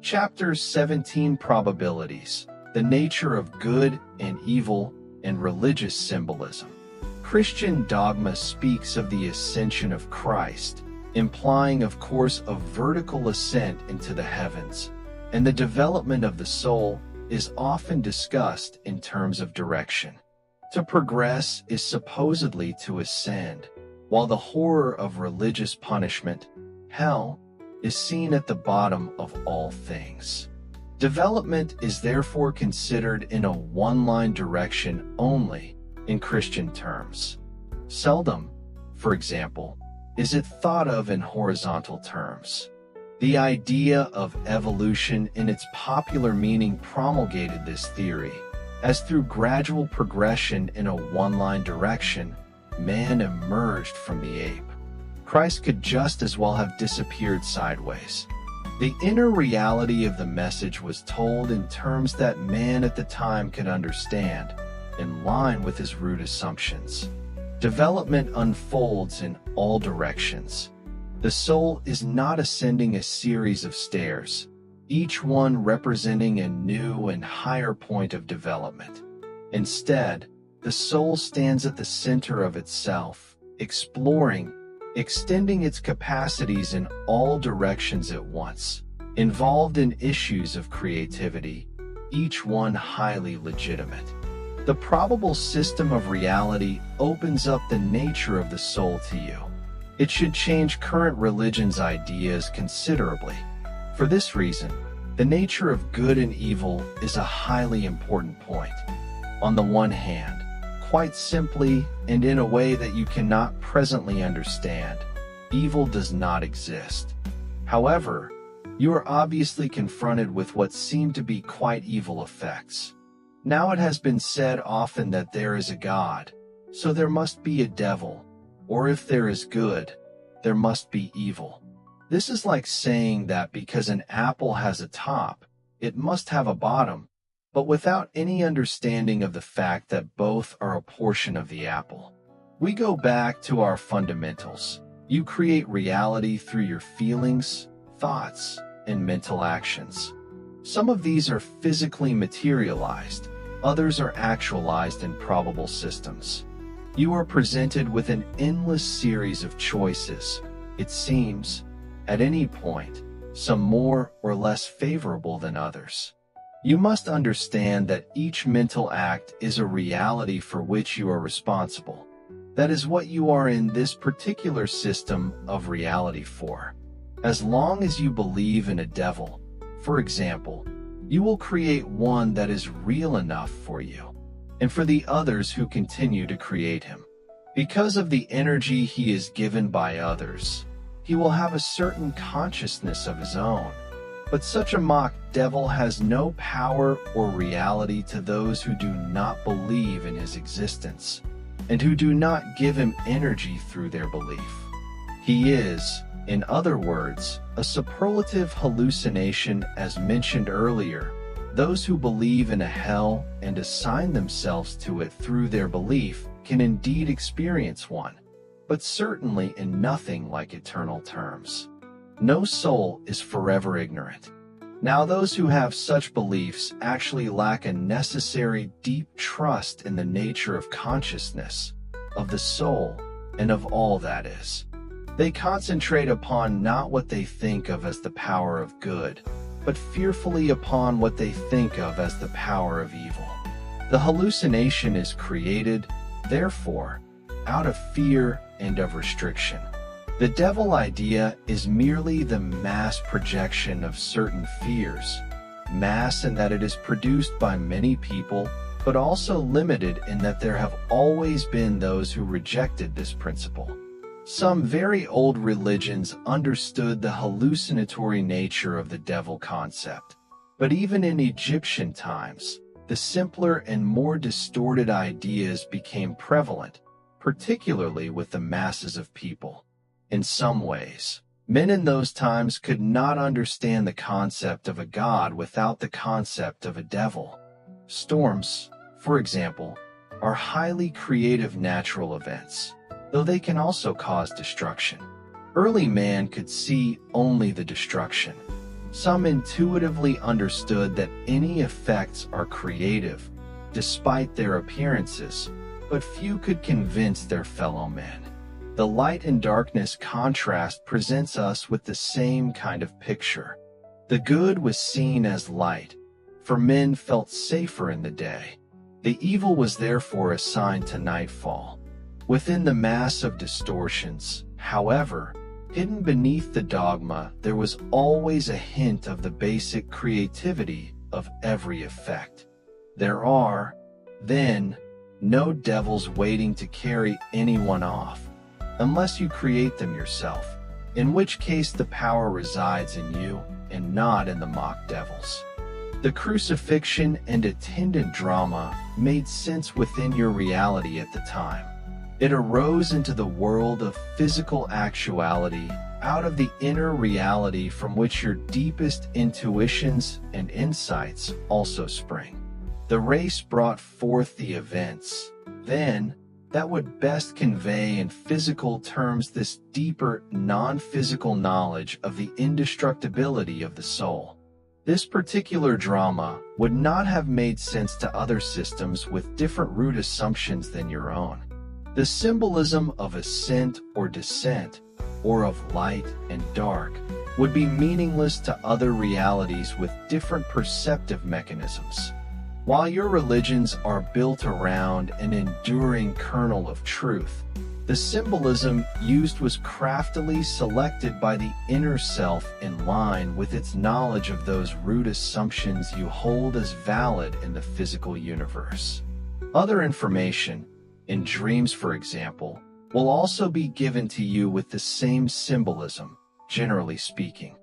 Chapter 17 Probabilities, the nature of good and evil and religious symbolism. Christian dogma speaks of the ascension of Christ, implying, of course, a vertical ascent into the heavens, and the development of the soul is often discussed in terms of direction. To progress is supposedly to ascend, while the horror of religious punishment, hell, is seen at the bottom of all things. Development is therefore considered in a one-line direction only in Christian terms. Seldom, for example, is it thought of in horizontal terms. The idea of evolution in its popular meaning promulgated this theory, as through gradual progression in a one-line direction, man emerged from the ape. Christ could just as well have disappeared sideways. The inner reality of the message was told in terms that man at the time could understand, in line with his root assumptions. Development unfolds in all directions. The soul is not ascending a series of stairs, each one representing a new and higher point of development. Instead, the soul stands at the center of itself, exploring, extending its capacities in all directions at once, involved in issues of creativity, each one highly legitimate. The probable system of reality opens up the nature of the soul to you. It should change current religion's ideas considerably. For this reason, the nature of good and evil is a highly important point. On the one hand, quite simply and in a way that you cannot presently understand, evil does not exist. However, you are obviously confronted with what seem to be quite evil effects. Now it has been said often that there is a God, so there must be a devil, or if there is good, there must be evil. This is like saying that because an apple has a top, it must have a bottom, but without any understanding of the fact that both are a portion of the apple. We go back to our fundamentals. You create reality through your feelings, thoughts, and mental actions. Some of these are physically materialized, others are actualized in probable systems. You are presented with an endless series of choices, it seems, at any point, some more or less favorable than others. You must understand that each mental act is a reality for which you are responsible. That is what you are in this particular system of reality for. As long as you believe in a devil, for example, you will create one that is real enough for you, and for the others who continue to create him. Because of the energy he is given by others, he will have a certain consciousness of his own. But such a mock devil has no power or reality to those who do not believe in his existence, and who do not give him energy through their belief. He is, in other words, a superlative hallucination as mentioned earlier. Those who believe in a hell and assign themselves to it through their belief can indeed experience one, but certainly in nothing like eternal terms. No soul is forever ignorant. Now those who have such beliefs actually lack a necessary deep trust in the nature of consciousness, of the soul, and of all that is. They concentrate upon not what they think of as the power of good, but fearfully upon what they think of as the power of evil. The hallucination is created, therefore, out of fear and of restriction. The devil idea is merely the mass projection of certain fears, mass in that it is produced by many people, but also limited in that there have always been those who rejected this principle. Some very old religions understood the hallucinatory nature of the devil concept, but even in Egyptian times, the simpler and more distorted ideas became prevalent, particularly with the masses of people. In some ways, men in those times could not understand the concept of a god without the concept of a devil. Storms, for example, are highly creative natural events, though they can also cause destruction. Early man could see only the destruction. Some intuitively understood that any effects are creative, despite their appearances, but few could convince their fellow men. The light and darkness contrast presents us with the same kind of picture. The good was seen as light, for men felt safer in the day. The evil was therefore assigned to nightfall. Within the mass of distortions, however, hidden beneath the dogma, there was always a hint of the basic creativity of every effect. There are, then, no devils waiting to carry anyone off, unless you create them yourself, in which case the power resides in you and not in the mock devils. The crucifixion and attendant drama made sense within your reality at the time. It arose into the world of physical actuality out of the inner reality from which your deepest intuitions and insights also spring. The race brought forth the events, then, that would best convey in physical terms this deeper, non-physical knowledge of the indestructibility of the soul. This particular drama would not have made sense to other systems with different root assumptions than your own. The symbolism of ascent or descent, or of light and dark, would be meaningless to other realities with different perceptive mechanisms. While your religions are built around an enduring kernel of truth, the symbolism used was craftily selected by the inner self in line with its knowledge of those root assumptions you hold as valid in the physical universe. Other information, in dreams for example, will also be given to you with the same symbolism, generally speaking.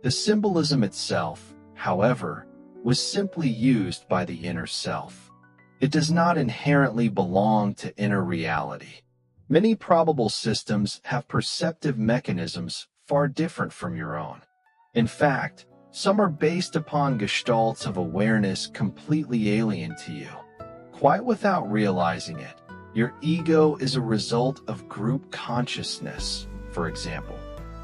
The symbolism itself, however, was simply used by the inner self. It does not inherently belong to inner reality. Many probable systems have perceptive mechanisms far different from your own. In fact, some are based upon gestalts of awareness completely alien to you. Quite without realizing it, your ego is a result of group consciousness, for example.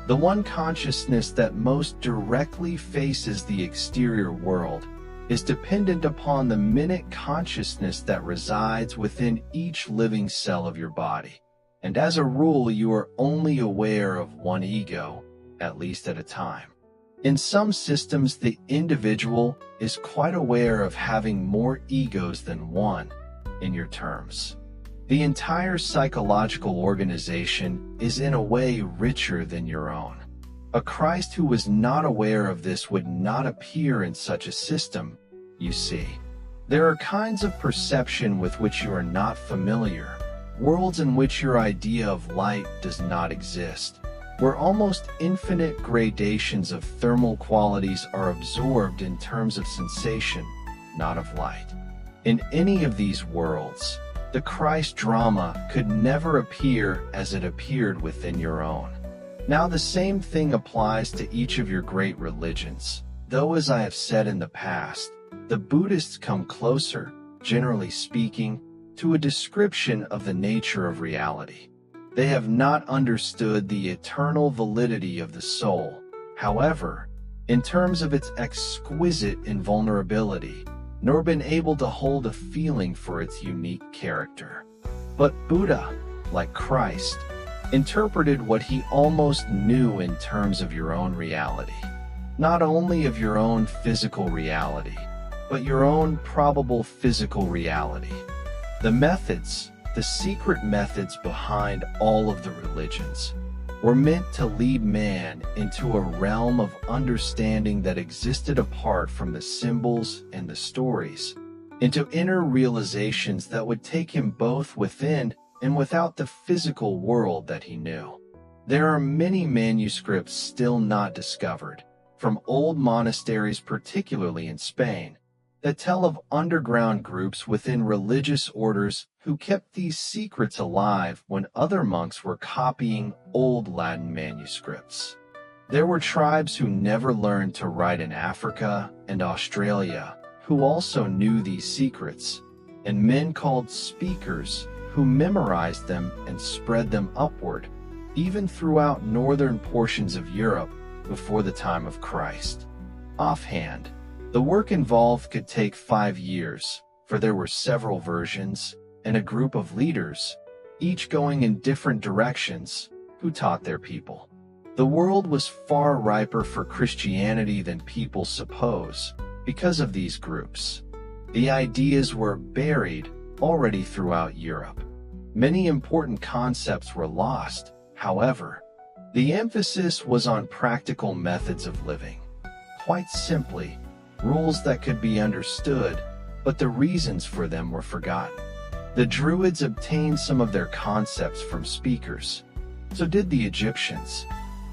The one consciousness that most directly faces the exterior world is dependent upon the minute consciousness that resides within each living cell of your body. And as a rule, you are only aware of one ego, at least at a time. In some systems, the individual is quite aware of having more egos than one, in your terms. The entire psychological organization is in a way richer than your own. A Christ who was not aware of this would not appear in such a system, you see. There are kinds of perception with which you are not familiar, worlds in which your idea of light does not exist, where almost infinite gradations of thermal qualities are absorbed in terms of sensation, not of light. In any of these worlds, the Christ drama could never appear as it appeared within your own. Now the same thing applies to each of your great religions, though as I have said in the past, the Buddhists come closer, generally speaking, to a description of the nature of reality. They have not understood the eternal validity of the soul, however, in terms of its exquisite invulnerability, nor been able to hold a feeling for its unique character. But Buddha, like Christ, interpreted what he almost knew in terms of your own reality, not only of your own physical reality, but your own probable physical reality. The methods, the secret methods behind all of the religions, were meant to lead man into a realm of understanding that existed apart from the symbols and the stories, into inner realizations that would take him both within and without the physical world that he knew. There are many manuscripts still not discovered, from old monasteries particularly in Spain, that tell of underground groups within religious orders who kept these secrets alive when other monks were copying old Latin manuscripts. There were tribes who never learned to write in Africa and Australia who also knew these secrets, and men called speakers who memorized them and spread them upward, even throughout northern portions of Europe before the time of Christ. Offhand, the work involved could take 5 years, for there were several versions and a group of leaders, each going in different directions, who taught their people. The world was far riper for Christianity than people suppose because of these groups. The ideas were buried already throughout Europe. Many important concepts were lost, however. The emphasis was on practical methods of living. Quite simply, rules that could be understood, but the reasons for them were forgotten. The Druids obtained some of their concepts from speakers. So did the Egyptians.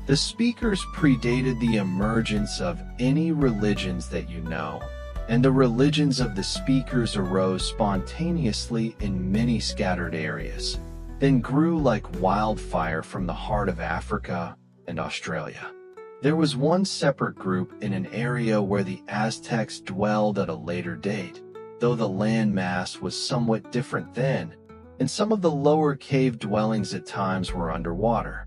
The speakers predated the emergence of any religions that you know, and the religions of the speakers arose spontaneously in many scattered areas, then grew like wildfire from the heart of Africa and Australia. There was one separate group in an area where the Aztecs dwelled at a later date, though the land mass was somewhat different then, and some of the lower cave dwellings at times were underwater.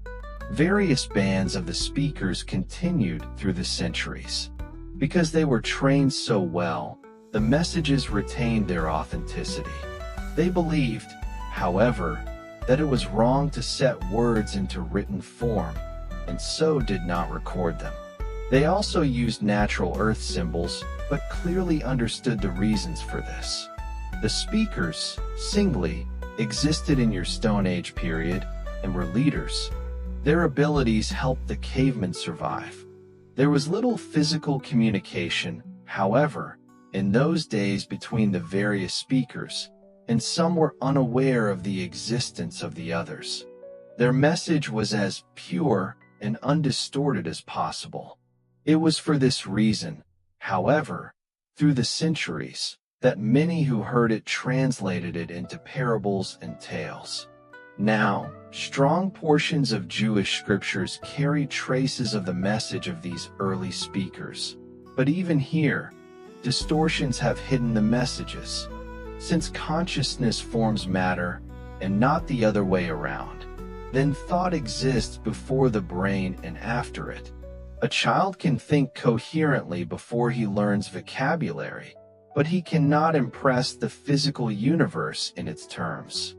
Various bands of the speakers continued through the centuries. Because they were trained so well, the messages retained their authenticity. They believed, however, that it was wrong to set words into written form, and so did not record them. They also used natural earth symbols, but clearly understood the reasons for this. The speakers, singly, existed in your Stone Age period and were leaders. Their abilities helped the cavemen survive. There was little physical communication, however, in those days between the various speakers, and some were unaware of the existence of the others. Their message was as pure and undistorted as possible. It was for this reason, however, through the centuries, that many who heard it translated it into parables and tales. Now, strong portions of Jewish scriptures carry traces of the message of these early speakers. But even here, distortions have hidden the messages. Since consciousness forms matter, and not the other way around, then thought exists before the brain and after it. A child can think coherently before he learns vocabulary, but he cannot impress the physical universe in its terms.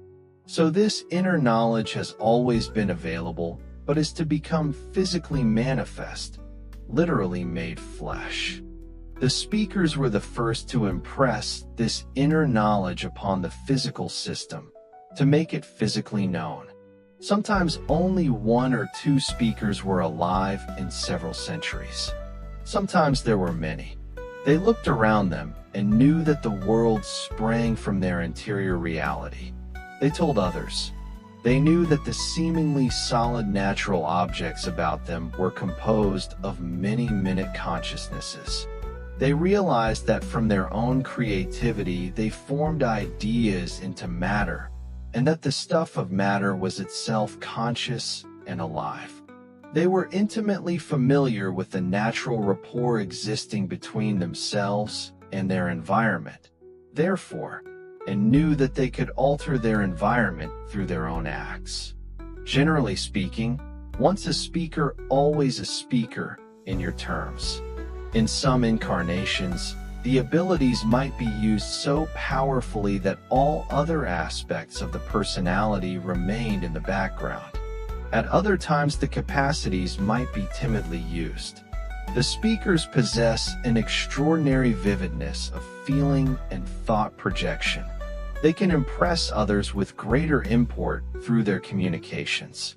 So this inner knowledge has always been available, but is to become physically manifest, literally made flesh. The speakers were the first to impress this inner knowledge upon the physical system, to make it physically known. Sometimes only 1 or 2 speakers were alive in several centuries. Sometimes there were many. They looked around them and knew that the world sprang from their interior reality. They told others. They knew that the seemingly solid natural objects about them were composed of many-minute consciousnesses. They realized that from their own creativity they formed ideas into matter, and that the stuff of matter was itself conscious and alive. They were intimately familiar with the natural rapport existing between themselves and their environment, therefore, and knew that they could alter their environment through their own acts. Generally speaking, once a speaker, always a speaker in your terms. In some incarnations, the abilities might be used so powerfully that all other aspects of the personality remained in the background. At other times, the capacities might be timidly used. The speakers possess an extraordinary vividness of feeling and thought projection. They can impress others with greater import through their communications.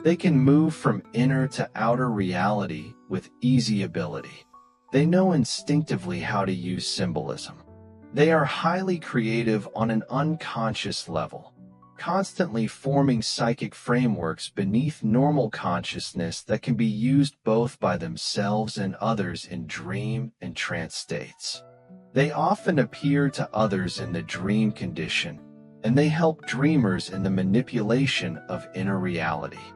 They can move from inner to outer reality with easy ability. They know instinctively how to use symbolism. They are highly creative on an unconscious level, constantly forming psychic frameworks beneath normal consciousness that can be used both by themselves and others in dream and trance states. They often appear to others in the dream condition, and they help dreamers in the manipulation of inner reality.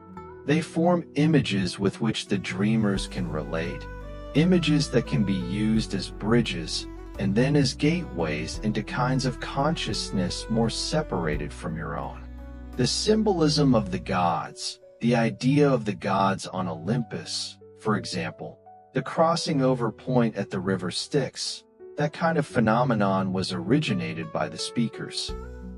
They form images with which the dreamers can relate, images that can be used as bridges and then as gateways into kinds of consciousness more separated from your own. The symbolism of the gods, the idea of the gods on Olympus, for example, the crossing over point at the river Styx, that kind of phenomenon was originated by the speakers.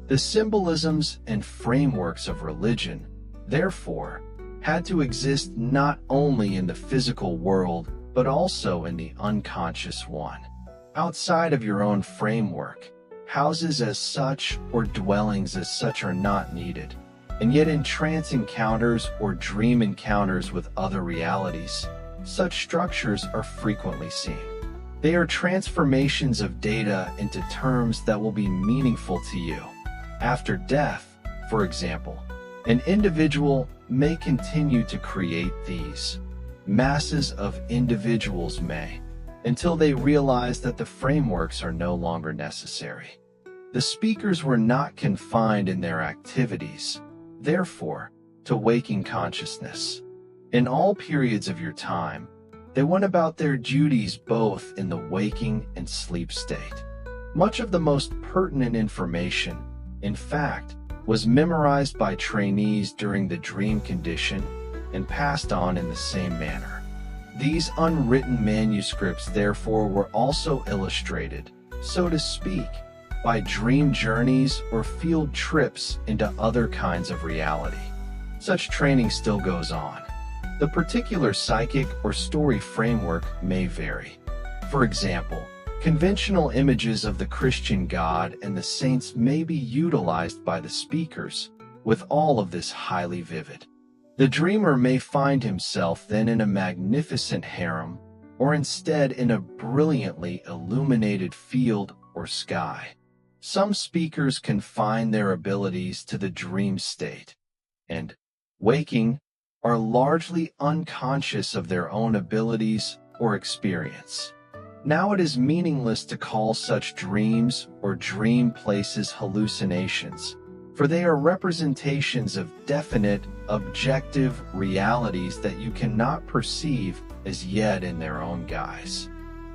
The symbolisms and frameworks of religion, therefore, had to exist not only in the physical world, but also in the unconscious one. Outside of your own framework, houses as such or dwellings as such are not needed, and yet in trance encounters or dream encounters with other realities, such structures are frequently seen. They are transformations of data into terms that will be meaningful to you. After death, for example, an individual may continue to create these. Masses of individuals may, until they realize that the frameworks are no longer necessary. The speakers were not confined in their activities, therefore, to waking consciousness. In all periods of your time, they went about their duties both in the waking and sleep state. Much of the most pertinent information, in fact, was memorized by trainees during the dream condition and passed on in the same manner. These unwritten manuscripts, therefore, were also illustrated, so to speak, by dream journeys or field trips into other kinds of reality. Such training still goes on. The particular psychic or story framework may vary. For example, conventional images of the Christian God and the saints may be utilized by the speakers, with all of this highly vivid. The dreamer may find himself then in a magnificent harem, or instead in a brilliantly illuminated field or sky. Some speakers confine their abilities to the dream state, and, waking, are largely unconscious of their own abilities or experience. Now it is meaningless to call such dreams or dream places hallucinations, for they are representations of definite, objective realities that you cannot perceive as yet in their own guise.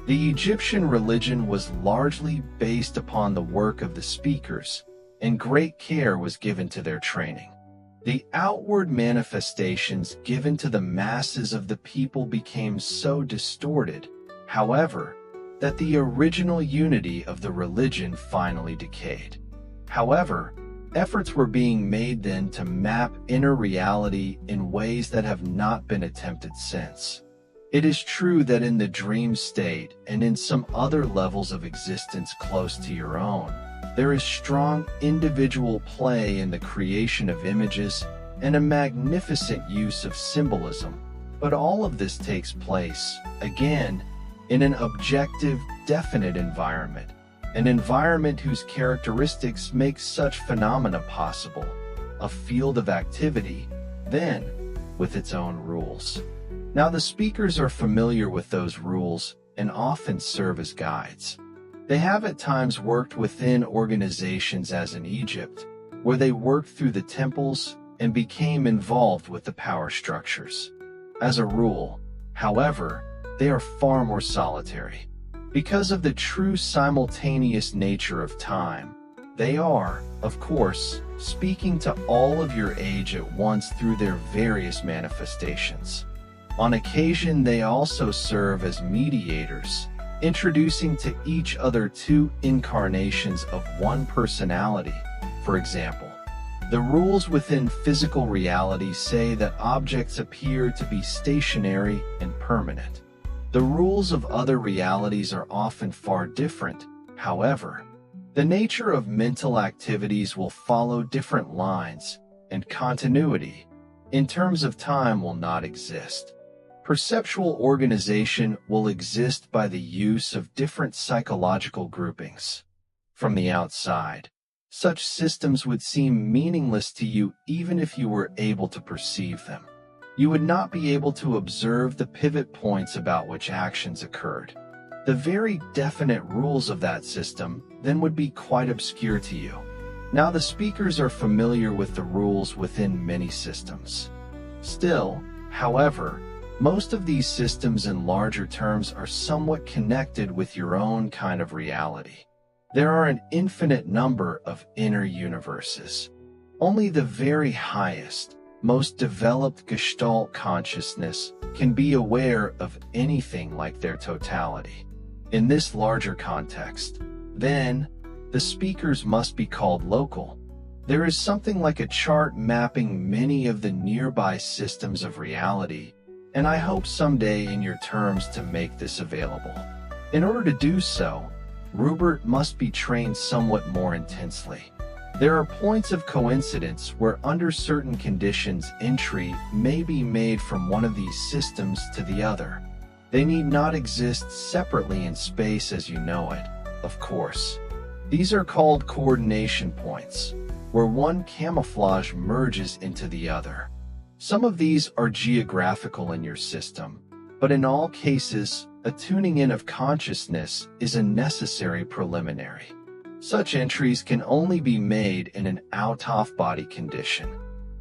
The Egyptian religion was largely based upon the work of the speakers, and great care was given to their training. The outward manifestations given to the masses of the people became so distorted, however, that the original unity of the religion finally decayed. However, efforts were being made then to map inner reality in ways that have not been attempted since. It is true that in the dream state and in some other levels of existence close to your own, there is strong individual play in the creation of images and a magnificent use of symbolism, but all of this takes place, again, in an objective, definite environment, an environment whose characteristics make such phenomena possible, a field of activity, then, with its own rules. Now the speakers are familiar with those rules and often serve as guides. They have at times worked within organizations as in Egypt, where they worked through the temples and became involved with the power structures. As a rule, however, they are far more solitary. Because of the true simultaneous nature of time, they are, of course, speaking to all of your age at once through their various manifestations. On occasion, they also serve as mediators, introducing to each other two incarnations of one personality. For example, the rules within physical reality say that objects appear to be stationary and permanent. The rules of other realities are often far different, however. The nature of mental activities will follow different lines, and continuity, in terms of time, will not exist. Perceptual organization will exist by the use of different psychological groupings. From the outside, such systems would seem meaningless to you even if you were able to perceive them. You would not be able to observe the pivot points about which actions occurred. The very definite rules of that system then would be quite obscure to you. Now the speakers are familiar with the rules within many systems. Still, however, most of these systems in larger terms are somewhat connected with your own kind of reality. There are an infinite number of inner universes. Only the very highest, most developed Gestalt consciousness can be aware of anything like their totality. In this larger context, then, the speakers must be called local. There is something like a chart mapping many of the nearby systems of reality, and I hope someday in your terms to make this available. In order to do so, Rupert must be trained somewhat more intensely. There are points of coincidence where under certain conditions entry may be made from one of these systems to the other. They need not exist separately in space as you know it, of course. These are called coordination points, where one camouflage merges into the other. Some of these are geographical in your system, but in all cases, a tuning in of consciousness is a necessary preliminary. Such entries can only be made in an out-of-body condition.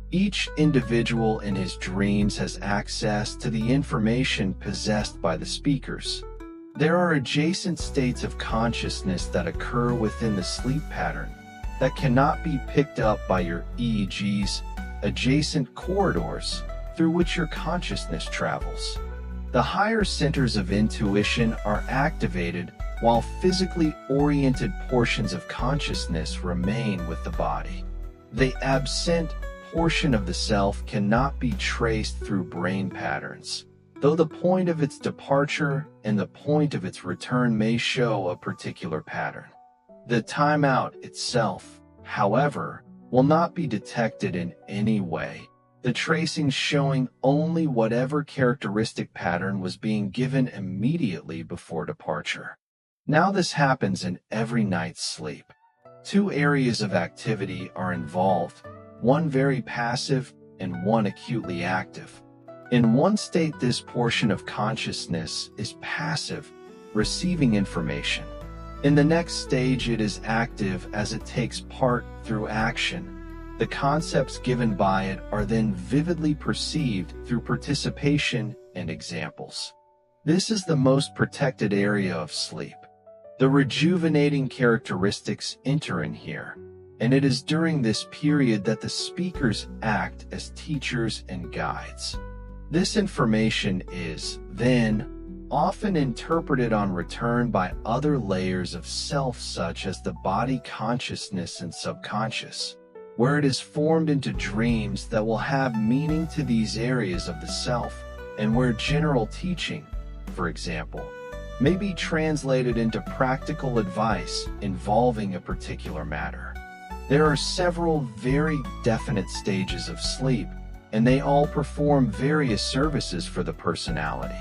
Each individual in his dreams has access to the information possessed by the speakers. There are adjacent states of consciousness that occur within the sleep pattern that cannot be picked up by your EEGs, adjacent corridors through which your consciousness travels. The higher centers of intuition are activated while physically oriented portions of consciousness remain with the body. The absent portion of the self cannot be traced through brain patterns, though the point of its departure and the point of its return may show a particular pattern. The timeout itself, however, will not be detected in any way, the tracing showing only whatever characteristic pattern was being given immediately before departure. Now this happens in every night's sleep. Two areas of activity are involved, one very passive and one acutely active. In one state, this portion of consciousness is passive, receiving information. In the next stage, it is active as it takes part through action. The concepts given by it are then vividly perceived through participation and examples. This is the most protected area of sleep. The rejuvenating characteristics enter in here, and it is during this period that the speakers act as teachers and guides. This information is, then, often interpreted on return by other layers of self such as the body consciousness and subconscious, where it is formed into dreams that will have meaning to these areas of the self, and where general teaching, for example, may be translated into practical advice involving a particular matter. There are several very definite stages of sleep, and they all perform various services for the personality.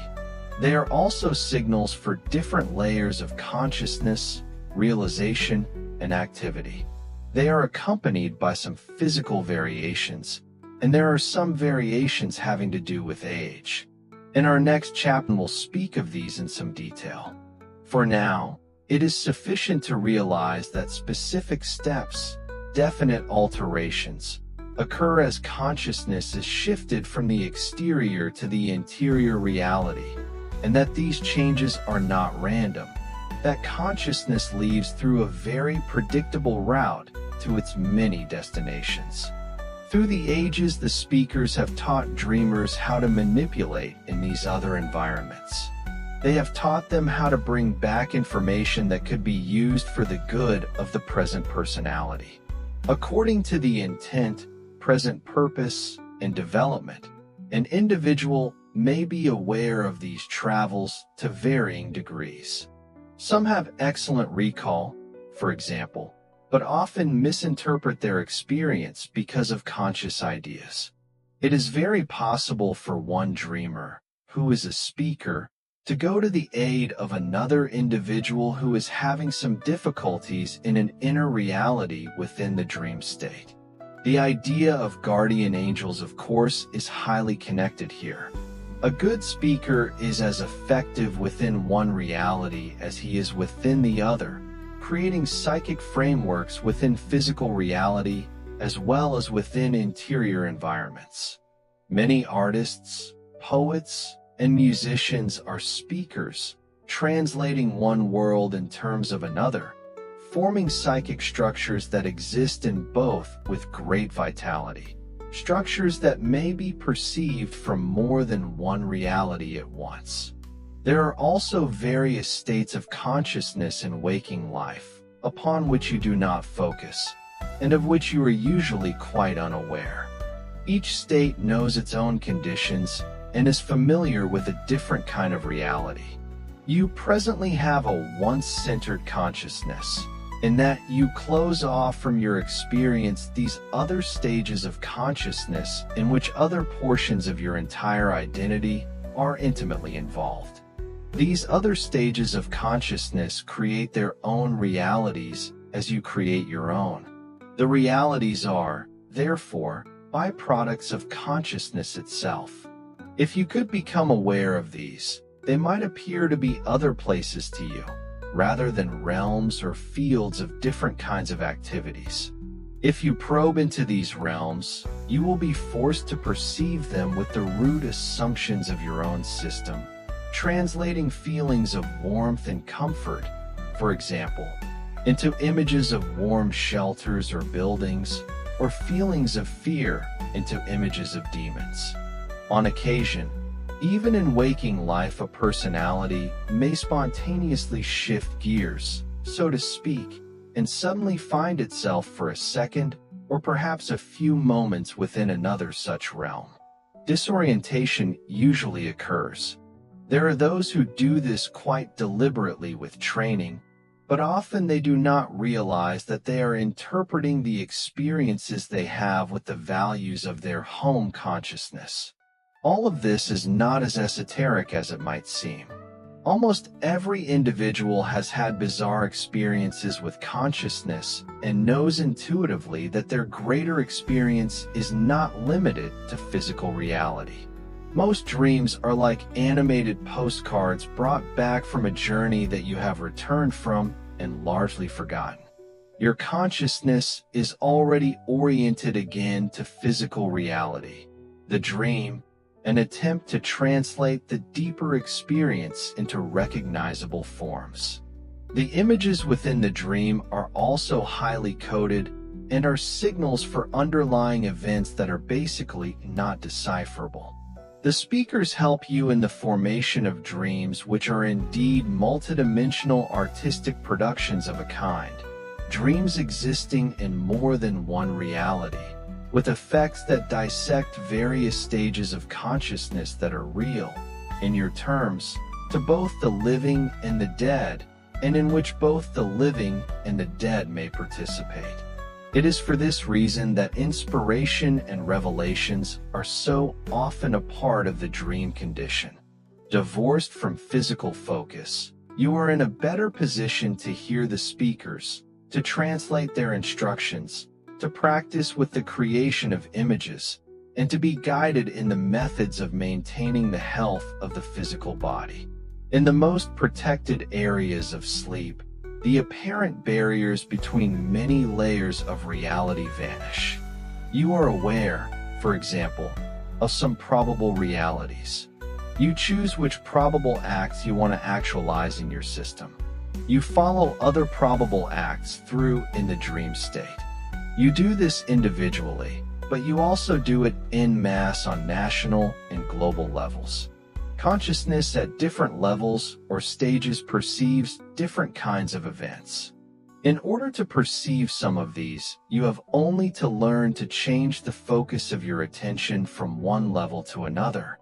They are also signals for different layers of consciousness, realization, and activity. They are accompanied by some physical variations, and there are some variations having to do with age. In our next chapter, we'll speak of these in some detail. For now, it is sufficient to realize that specific steps, definite alterations, occur as consciousness is shifted from the exterior to the interior reality, and that these changes are not random, that consciousness leads through a very predictable route to its many destinations. Through the ages, the speakers have taught dreamers how to manipulate in these other environments. They have taught them how to bring back information that could be used for the good of the present personality. According to the intent, present purpose, and development, an individual may be aware of these travels to varying degrees. Some have excellent recall, for example, but often misinterpret their experience because of conscious ideas. It is very possible for one dreamer, who is a speaker, to go to the aid of another individual who is having some difficulties in an inner reality within the dream state. The idea of guardian angels, of course, is highly connected here. A good speaker is as effective within one reality as he is within the other, creating psychic frameworks within physical reality as well as within interior environments. Many artists, poets, and musicians are speakers, translating one world in terms of another, forming psychic structures that exist in both with great vitality. structures that may be perceived from more than one reality at once. There are also various states of consciousness in waking life, upon which you do not focus, and of which you are usually quite unaware. Each state knows its own conditions and is familiar with a different kind of reality. You presently have a once-centered consciousness, in that you close off from your experience these other stages of consciousness in which other portions of your entire identity are intimately involved. These other stages of consciousness create their own realities as you create your own. The realities are, therefore, byproducts of consciousness itself. If you could become aware of these, they might appear to be other places to you, rather than realms or fields of different kinds of activities. If you probe into these realms, you will be forced to perceive them with the rude assumptions of your own system, translating feelings of warmth and comfort, for example, into images of warm shelters or buildings, or feelings of fear into images of demons. On occasion, even in waking life, a personality may spontaneously shift gears, so to speak, and suddenly find itself for a second or perhaps a few moments within another such realm. Disorientation usually occurs. There are those who do this quite deliberately with training, but often they do not realize that they are interpreting the experiences they have with the values of their home consciousness. All of this is not as esoteric as it might seem. Almost every individual has had bizarre experiences with consciousness and knows intuitively that their greater experience is not limited to physical reality. Most dreams are like animated postcards brought back from a journey that you have returned from and largely forgotten. Your consciousness is already oriented again to physical reality. The dream, an attempt to translate the deeper experience into recognizable forms. The images within the dream are also highly coded and are signals for underlying events that are basically not decipherable. The speakers help you in the formation of dreams, which are indeed multidimensional artistic productions of a kind, dreams existing in more than one reality, with effects that dissect various stages of consciousness that are real, in your terms, to both the living and the dead, and in which both the living and the dead may participate. It is for this reason that inspiration and revelations are so often a part of the dream condition. Divorced from physical focus, you are in a better position to hear the speakers, to translate their instructions, to practice with the creation of images, and to be guided in the methods of maintaining the health of the physical body. In the most protected areas of sleep, the apparent barriers between many layers of reality vanish. You are aware, for example, of some probable realities. You choose which probable acts you want to actualize in your system. You follow other probable acts through in the dream state. You do this individually, but you also do it en masse on national and global levels. Consciousness at different levels or stages perceives different kinds of events. In order to perceive some of these, you have only to learn to change the focus of your attention from one level to another.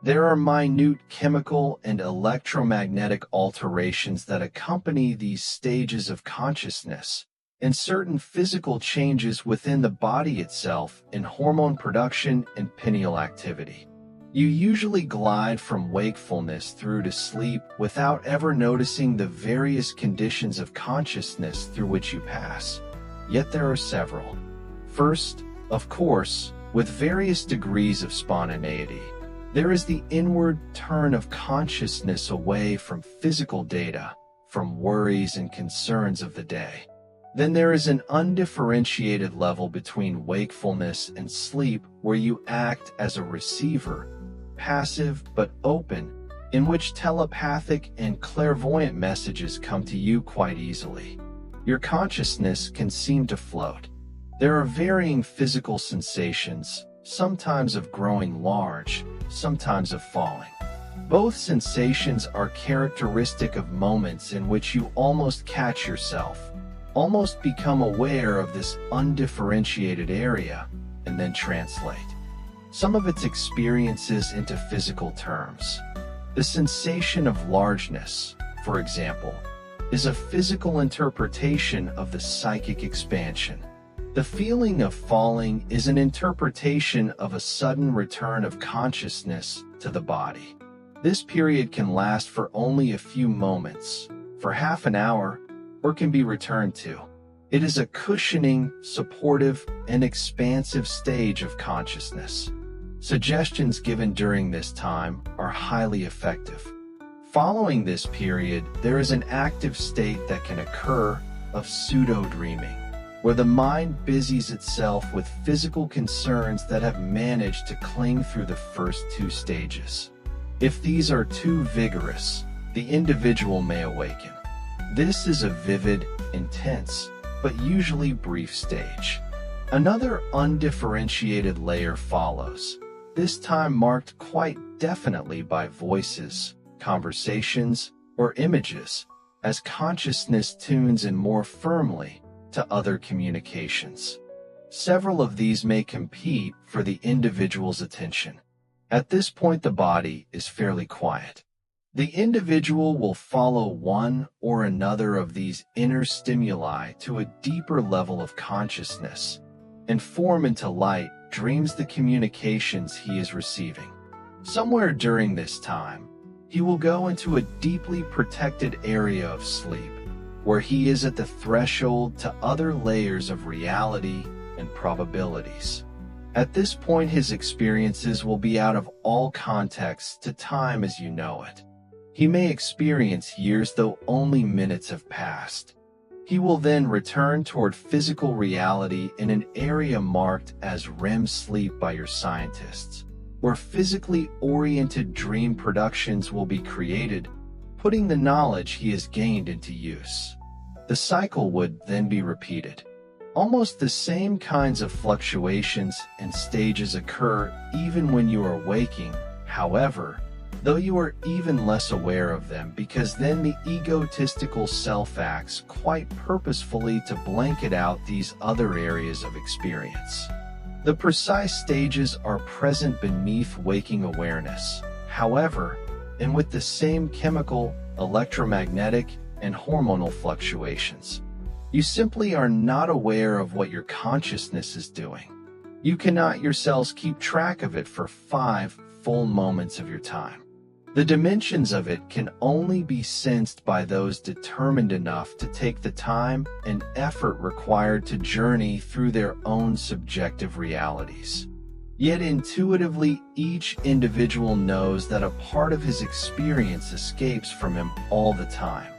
There are minute chemical and electromagnetic alterations that accompany these stages of consciousness, and certain physical changes within the body itself in hormone production and pineal activity. You usually glide from wakefulness through to sleep without ever noticing the various conditions of consciousness through which you pass. Yet there are several. First, of course, with various degrees of spontaneity, there is the inward turn of consciousness away from physical data, from worries and concerns of the day. Then there is an undifferentiated level between wakefulness and sleep where you act as a receiver, passive but open, in which telepathic and clairvoyant messages come to you quite easily. Your consciousness can seem to float. There are varying physical sensations, sometimes of growing large, sometimes of falling. Both sensations are characteristic of moments in which you almost catch yourself, almost become aware of this undifferentiated area, and then translate some of its experiences into physical terms. The sensation of largeness, for example, is a physical interpretation of the psychic expansion. The feeling of falling is an interpretation of a sudden return of consciousness to the body. This period can last for only a few moments, for half an hour, or can be returned to. It is a cushioning, supportive, and expansive stage of consciousness. Suggestions given during this time are highly effective. Following this period, there is an active state that can occur of pseudo-dreaming, where the mind busies itself with physical concerns that have managed to cling through the first two stages. If these are too vigorous, the individual may awaken. This is a vivid, intense, but usually brief stage. Another undifferentiated layer follows, this time marked quite definitely by voices, conversations, or images, as consciousness tunes in more firmly to other communications. Several of these may compete for the individual's attention. At this point, the body is fairly quiet. The individual will follow one or another of these inner stimuli to a deeper level of consciousness and form into light dreams the communications he is receiving. Somewhere during this time, he will go into a deeply protected area of sleep, where he is at the threshold to other layers of reality and probabilities. At this point, his experiences will be out of all context to time as you know it. He may experience years, though only minutes have passed. He will then return toward physical reality in an area marked as REM sleep by your scientists, where physically oriented dream productions will be created, putting the knowledge he has gained into use. The cycle would then be repeated. Almost the same kinds of fluctuations and stages occur even when you are waking, however, though you are even less aware of them, because then the egotistical self acts quite purposefully to blanket out these other areas of experience. The precise stages are present beneath waking awareness, however, and with the same chemical, electromagnetic, and hormonal fluctuations. You simply are not aware of what your consciousness is doing. You cannot yourselves keep track of it for 5 full moments of your time. The dimensions of it can only be sensed by those determined enough to take the time and effort required to journey through their own subjective realities. Yet intuitively, each individual knows that a part of his experience escapes from him all the time.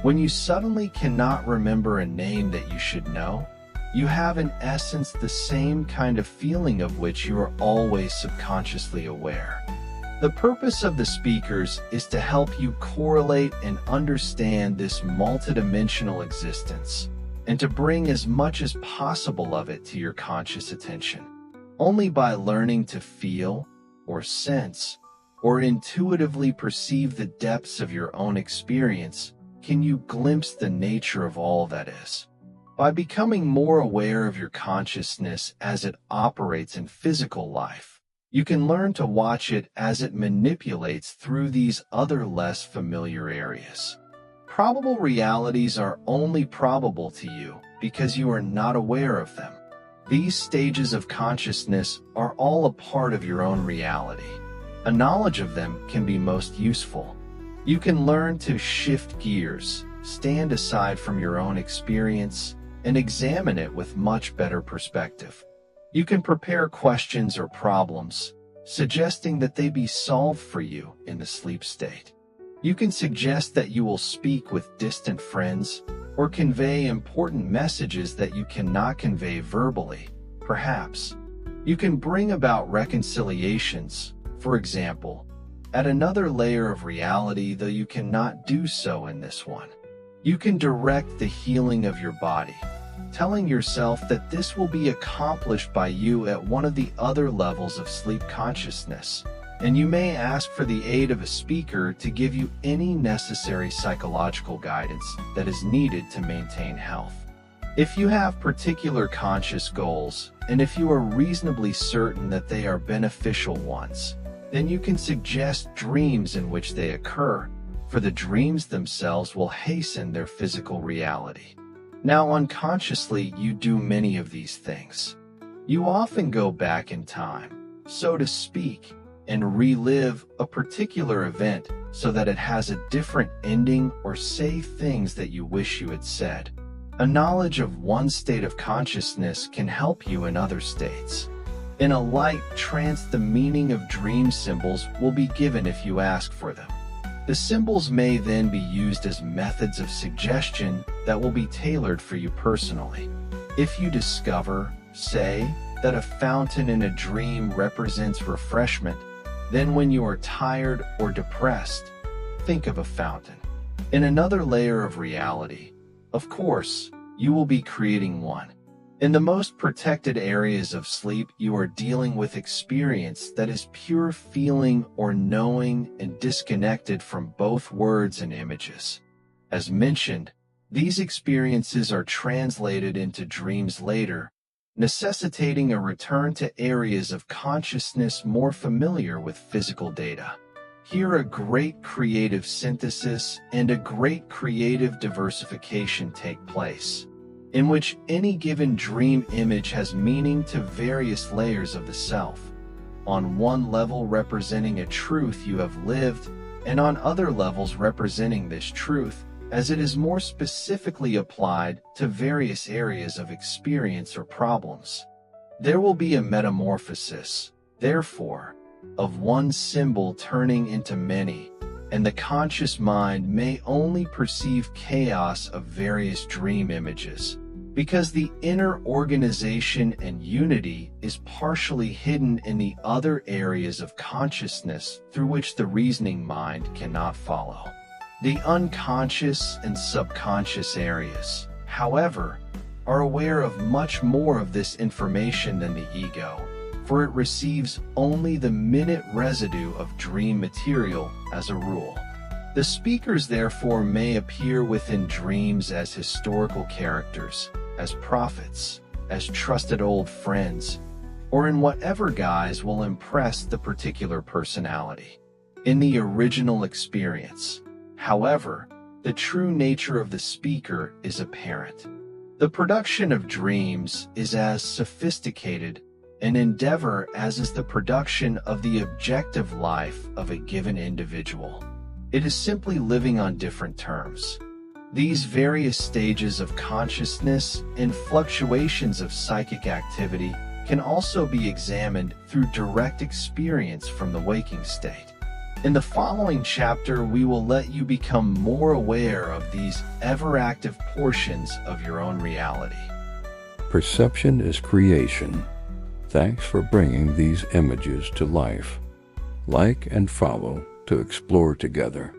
When you suddenly cannot remember a name that you should know, you have in essence the same kind of feeling of which you are always subconsciously aware. The purpose of the speakers is to help you correlate and understand this multidimensional existence, and to bring as much as possible of it to your conscious attention. Only by learning to feel, or sense, or intuitively perceive the depths of your own experience can you glimpse the nature of all that is. By becoming more aware of your consciousness as it operates in physical life, you can learn to watch it as it manipulates through these other less familiar areas. Probable realities are only probable to you because you are not aware of them. These stages of consciousness are all a part of your own reality. A knowledge of them can be most useful. You can learn to shift gears, stand aside from your own experience, and examine it with much better perspective. You can prepare questions or problems, suggesting that they be solved for you in the sleep state. You can suggest that you will speak with distant friends or convey important messages that you cannot convey verbally. Perhaps you can bring about reconciliations, for example, at another layer of reality, though you cannot do so in this one. You can direct the healing of your body, telling yourself that this will be accomplished by you at one of the other levels of sleep consciousness, and you may ask for the aid of a speaker to give you any necessary psychological guidance that is needed to maintain health. If you have particular conscious goals, and if you are reasonably certain that they are beneficial ones, then you can suggest dreams in which they occur, for the dreams themselves will hasten their physical reality. Now, unconsciously, you do many of these things. You often go back in time, so to speak, and relive a particular event so that it has a different ending, or say things that you wish you had said. A knowledge of one state of consciousness can help you in other states. In a light trance, the meaning of dream symbols will be given if you ask for them. The symbols may then be used as methods of suggestion that will be tailored for you personally. If you discover, say, that a fountain in a dream represents refreshment, then when you are tired or depressed, think of a fountain. In another layer of reality, of course, you will be creating one. In the most protected areas of sleep, you are dealing with experience that is pure feeling or knowing and disconnected from both words and images. As mentioned, these experiences are translated into dreams later, necessitating a return to areas of consciousness more familiar with physical data. Here, a great creative synthesis and a great creative diversification take place, in which any given dream image has meaning to various layers of the self, on one level representing a truth you have lived, and on other levels representing this truth as it is more specifically applied to various areas of experience or problems. There will be a metamorphosis, therefore, of one symbol turning into many, and the conscious mind may only perceive chaos of various dream images, because the inner organization and unity is partially hidden in the other areas of consciousness through which the reasoning mind cannot follow. The unconscious and subconscious areas, however, are aware of much more of this information than the ego, for it receives only the minute residue of dream material as a rule. The speakers therefore may appear within dreams as historical characters, as prophets, as trusted old friends, or in whatever guise will impress the particular personality. In the original experience, however, the true nature of the speaker is apparent. The production of dreams is as sophisticated an endeavor as is the production of the objective life of a given individual. It is simply living on different terms. These various stages of consciousness and fluctuations of psychic activity can also be examined through direct experience from the waking state. In the following chapter, we will let you become more aware of these ever-active portions of your own reality. Perception is creation. Thanks for bringing these images to life. Like and follow to explore together.